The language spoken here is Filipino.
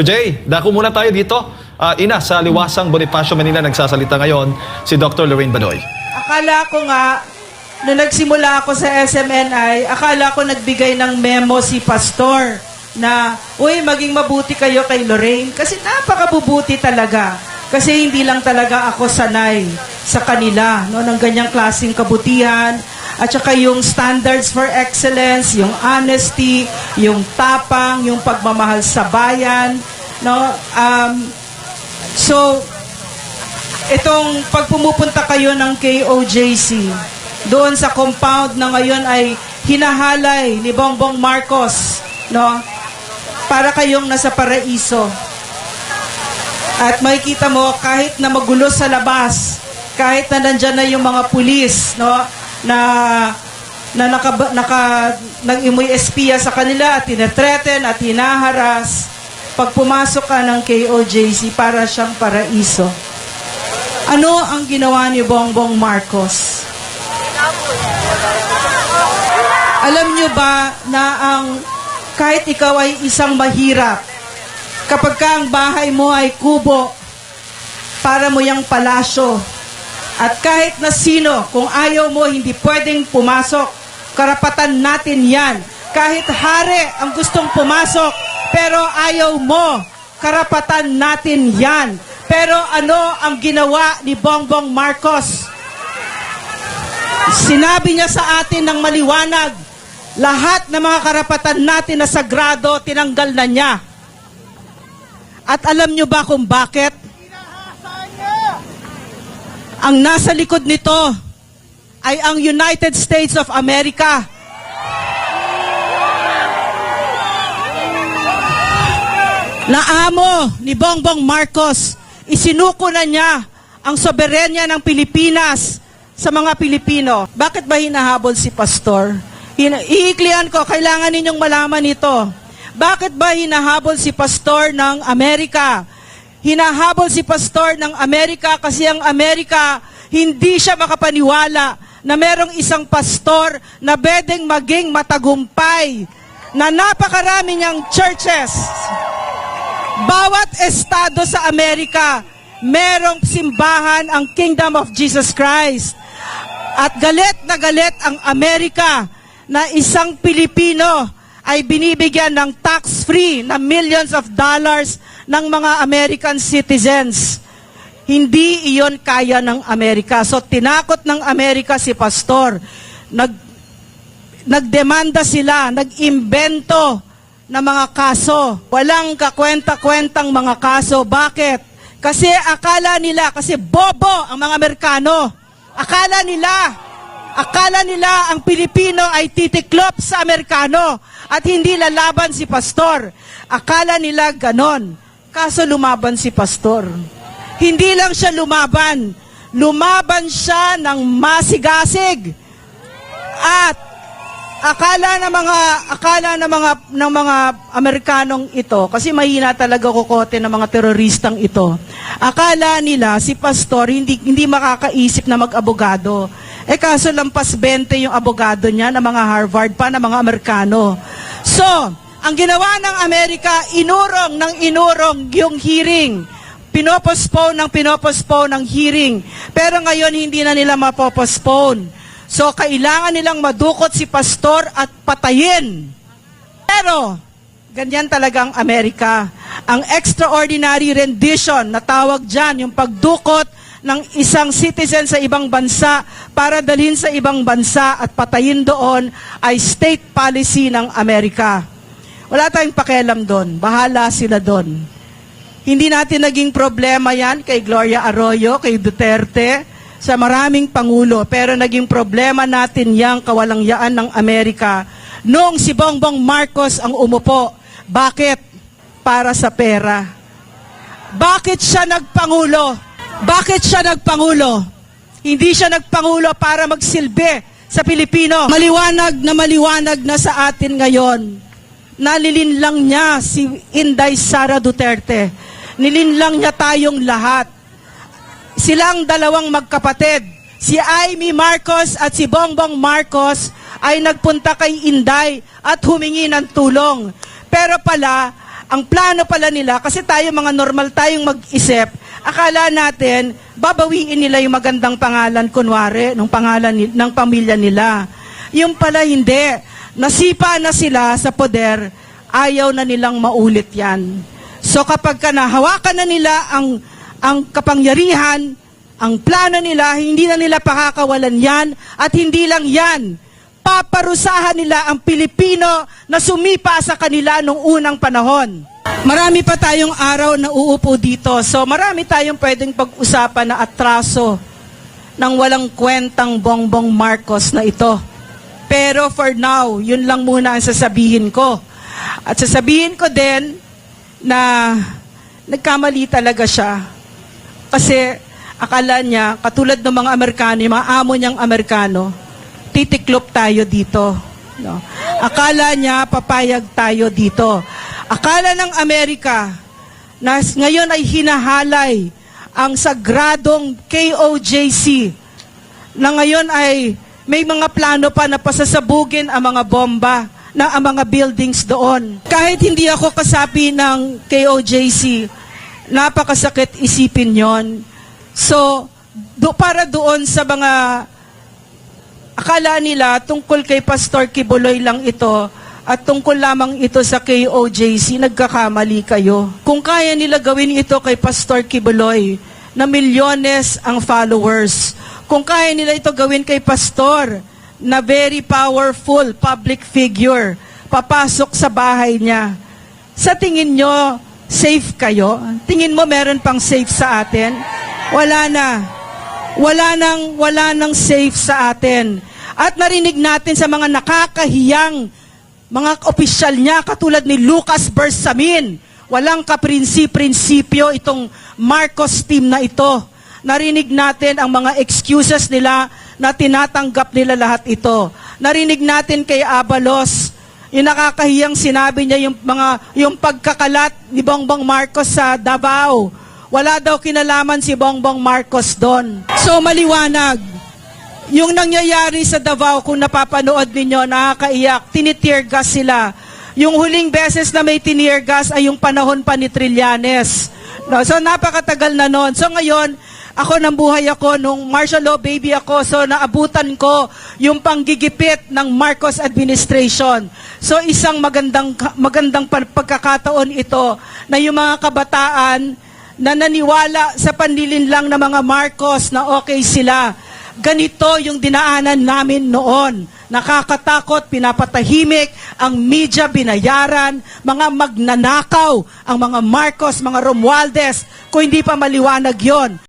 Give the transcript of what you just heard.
Jay, dako muna tayo dito. Ina, sa Liwasang Bonifacio, Manila, nagsasalita ngayon si Dr. Lorraine Banoy. Akala ko nga, nung nagsimula ako sa SMNI, akala ko nagbigay ng memo si Pastor na, uy, maging mabuti kayo kay Lorraine. Kasi napakabubuti talaga. Kasi hindi lang talaga ako sanay sa kanila, no, ng ganyang klaseng kabutihan. At saka yung standards for excellence, yung honesty, yung tapang, yung pagmamahal sa bayan. No? So, itong pag pumupunta kayo ng KOJC, doon sa compound na ngayon ay hinahalay ni Bongbong Marcos, no? Para kayong nasa paraiso. At makikita mo, kahit na magulo sa labas, kahit na nandyan na yung mga pulis, no? Nag-imoy espiya sa kanila at tinethreten at hinaharas, pag pumasok ka ng KOJC, para siyang paraiso. Ano ang ginawa ni Bongbong Marcos? Alam niyo ba na kahit ikaw ay isang mahirap, kapag ka ang bahay mo ay kubo, para mo yung palasyo, at kahit na sino, kung ayaw mo, hindi pwedeng pumasok. Karapatan natin yan. Kahit hari ang gustong pumasok, pero ayaw mo, karapatan natin yan. Pero ano ang ginawa ni Bongbong Marcos? Sinabi niya sa atin ng maliwanag, lahat ng mga karapatan natin na sagrado, tinanggal na niya. At alam niyo ba kung bakit? Ang nasa likod nito ay ang United States of America. Naamo ni Bongbong Marcos, isinuko na niya ang soberenya ng Pilipinas sa mga Pilipino. Bakit ba hinahabol si Pastor? Iiklian ko, kailangan ninyong malaman ito. Bakit ba hinahabol si Pastor ng Amerika? Hinahabol si Pastor ng Amerika kasi ang Amerika hindi siya makapaniwala na merong isang pastor na pwedeng maging matagumpay, na napakarami niyang churches. Bawat estado sa Amerika, merong simbahan ang Kingdom of Jesus Christ. At galit na galit ang Amerika na isang Pilipino ay binibigyan ng tax-free na millions of dollars ng mga American citizens. Hindi iyon kaya ng Amerika. So tinakot ng Amerika si Pastor. Nagdemanda sila, nag-imbento ng mga kaso. Walang kakwenta-kwentang mga kaso. Bakit? Kasi akala nila, kasi bobo ang mga Amerikano. Akala nila ang Pilipino ay titiklop sa Amerikano at hindi lalaban si Pastor. Akala nila ganon. Kaso lumaban si Pastor. Hindi lang siya lumaban. Lumaban siya ng masigasig. At akala ng mga Amerikanong ito, kasi mahina talaga kukote ng mga teroristang ito. Akala nila si Pastor hindi makakaisip na mag-abogado. Kaso lampas 20 yung abogado niya ng mga Harvard pa, ng mga Amerikano. So, ang ginawa ng Amerika, inurong yung hearing. Pinopospone ng hearing. Pero ngayon, hindi na nila mapopospone. So, kailangan nilang madukot si Pastor at patayin. Pero, ganyan talaga ang Amerika. Ang extraordinary rendition, na tawag dyan, yung pagdukot ng isang citizen sa ibang bansa para dalhin sa ibang bansa at patayin doon, ay state policy ng Amerika. Wala tayong pakialam doon. Bahala sila doon. Hindi natin naging problema yan kay Gloria Arroyo, kay Duterte, sa maraming pangulo. Pero naging problema natin yang kawalangyaan ng Amerika noong si Bongbong Marcos ang umupo. Bakit? Para sa pera. Bakit siya nagpangulo? Bakit siya nagpangulo? Hindi siya nagpangulo para magsilbi sa Pilipino. Maliwanag na sa atin ngayon. Nalilinlang niya si Inday Sara Duterte. Nilinlang niya tayong lahat. Silang dalawang magkapatid, si Amy Marcos at si Bongbong Marcos, ay nagpunta kay Inday at humingi ng tulong. Pero pala, Ang plano pala nila, kasi tayo mga normal tayong mag-isip, akala natin, babawiin nila yung magandang pangalan, kunwari, ng pangalan ng pamilya nila. Yung pala hindi. Nasipa na sila sa poder, ayaw na nilang maulit yan. So kapag nahawakan na nila ang kapangyarihan, ang plano nila, hindi na nila pakakawalan yan, at hindi lang yan, paparusahan nila ang Pilipino na sumipa sa kanila nung unang panahon. Marami pa tayong araw na uupo dito. So marami tayong pwedeng pag-usapan na atraso ng walang kwentang Bongbong Marcos na ito. Pero for now, yun lang muna ang sasabihin ko. At sasabihin ko din na nagkamali talaga siya. Kasi akala niya, katulad ng mga Amerikano, yung mga amo niyang Amerikano, titiklop tayo dito. No? Akala niya, papayag tayo dito. Akala ng Amerika na ngayon ay hinahalay ang sagradong KOJC na ngayon ay may mga plano pa na pasasabugin ang mga bomba na ang mga buildings doon. Kahit hindi ako kasapi ng KOJC, napakasakit isipin yon. So, para doon sa mga akala nila tungkol kay Pastor Kibuloy lang ito at tungkol lamang ito sa KOJC, nagkakamali kayo. Kung kaya nila gawin ito kay Pastor Kibuloy na milyones ang followers, kung kaya nila ito gawin kay Pastor na very powerful public figure, papasok sa bahay niya, sa tingin nyo, safe kayo? Tingin mo meron pang safe sa atin? Wala na. Wala nang safe sa atin. At narinig natin sa mga nakakahiyang mga opisyal niya, katulad ni Lucas Bersamin, walang kaprinsi-prinsipyo itong Marcos team na ito. Narinig natin ang mga excuses nila na tinatanggap nila lahat ito. Narinig natin kay Abalos, yung nakakahiyang sinabi niya yung pagkakalat ni Bongbong Marcos sa Davao. Wala daw kinalaman si Bongbong Marcos doon. So maliwanag. Yung nangyayari sa Davao, kung napapanood ninyo, nakakaiyak, tinitear gas sila. Yung huling beses na may tinitear gas ay yung panahon pa ni Trillanes. No? So napakatagal na noon. So ngayon, ako nambuhay ako nung martial law baby ako, so naabutan ko yung panggigipit ng Marcos administration. So isang magandang pagkakataon ito na yung mga kabataan na naniwala sa panlilinlang ng mga Marcos na okay sila. Ganito yung dinaanan namin noon. Nakakatakot, pinapatahimik, ang media binayaran, mga magnanakaw, ang mga Marcos, mga Romualdez, kung hindi pa maliwanag yon.